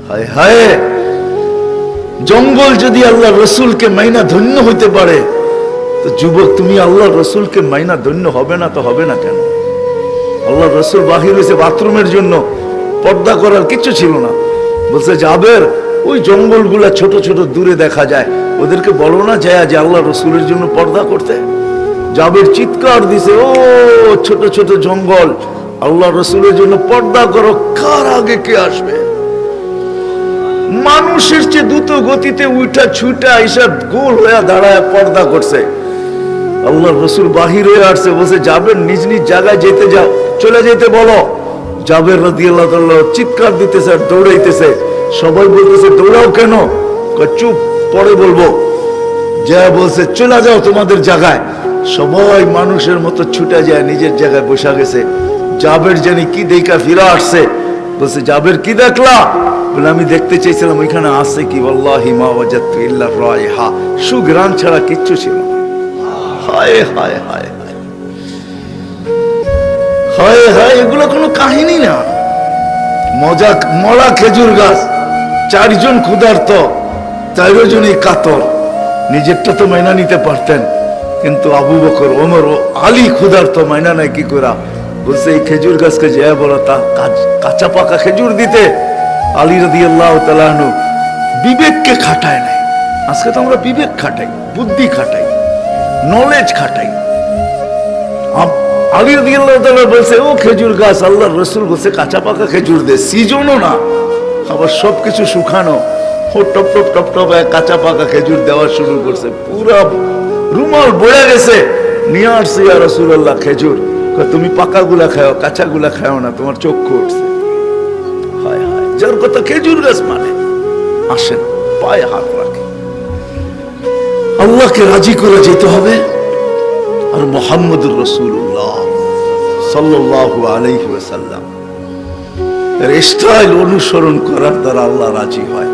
হায় হায়, জঙ্গল যদি আল্লাহ রসুলকে মাইনা ধন্য হইতে পারে, তো যুবক তুমি আল্লাহ রসুলকে মাইনা ধন্য হবে না তো হবে না কেন? আল্লাহ রসুল বাহির হয়েছে বাথরুমের জন্য, পর্দা করার কিছু ছিল না। বলছে জাবের, ওই জঙ্গলগুলা ছোট ছোট দূরে দেখা যায়, ওদেরকে বলো না যায় যে আল্লাহ রসুলের জন্য পর্দা করতে। জাবের চিৎকার দিছে, ও ছোট ছোট জঙ্গল, আল্লাহ রসুলের জন্য পর্দা করো, কার আগে কে আসবে? মানুষের চেয়ে দ্রুত গতিতে উঠা ছুটা এসব গোল হয়ে দাঁড়ায় পর্দা করছে। আল্লাহ রসুল বাহির হয়ে আসছে, বলছে জাবের নিজ নিজ জায়গায় যেতে যাও, চলে যেতে বলো। জাবের রাদিয়াল্লাহু তাআলা চিৎকার দিতেছে আর দৌড়াইতেছে। সবাই বলতেছে দৌড়াও কেন? চুপ, পরে বলবো। যা বলছে চলে যাও তোমাদের জায়গায়। সবাই মানুষের মতো ছুটে যায়, নিজের জায়গায় বসা গেছে। জাবের জানি কি দেখা ফিরে আসছে। বলছে জাবের কি দেখলা? বলে আমি দেখতে চাইছিলাম ওইখানে আছে কি। ওয়াল্লাহি মা ওয়াজাদতু ইল্লা রাইহা, সুঘ্রাণ ছাড়া কিচ্ছু ছিল না। হায় হায় হায় হায় হায় হায়, এগুলো কোনো কাহিনী না। মজা মরা খেজুর গাছ, চারজন ক্ষুধার্ত, 4 জনই কাতর। নিজেরটা তো মাইনা নিতে পারতেন, কিন্তু আবু বকর, ওমর, আলী ক্ষুধার্ত, মাইনা নাই কি করা। বলছে এই খেজুর গাছকে যে বলো তা কাঁচা পাকা খেজুর দিতে। আলী রাদিয়াল্লাহু তাআলা আনহু বিবেককে খাটায় নাই। আজকে তো আমরা বিবেক খাটাই, বুদ্ধি খাটাই, নলেজ খাটাই। আলী রাদিয়াল্লাহু তাআলা বলছে ও খেজুর গাছ, আল্লাহর রাসূল বলছে কাঁচা পাকা খেজুর দে, সিজনও না, আবার সবকিছু শুকানো, ও টপ টপ টপ টপ কাঁচা পাকা খেজুর দেওয়া শুরু করছে। পুরা রুমাল বয়ে গেছে। নিয়ে আসছে ইয়া রাসূলুল্লাহ খেজুর। তুমি পাকা গুলা খাও, কাঁচা গুলা খাও না, তোমার চক্ষু উঠছে। হায় হায়, যার কথা খেজুর গাছ মানে। আসেন, পায়ে হাত রাখে, আল্লাহকে রাজি করে যেতে হবে। আর মুহাম্মদুর রাসূলুল্লাহ সাল্লাল্লাহু আলাইহি ওয়াসাল্লাম এর স্টাইল অনুসরণ করার দ্বারা আল্লাহ রাজি হয়।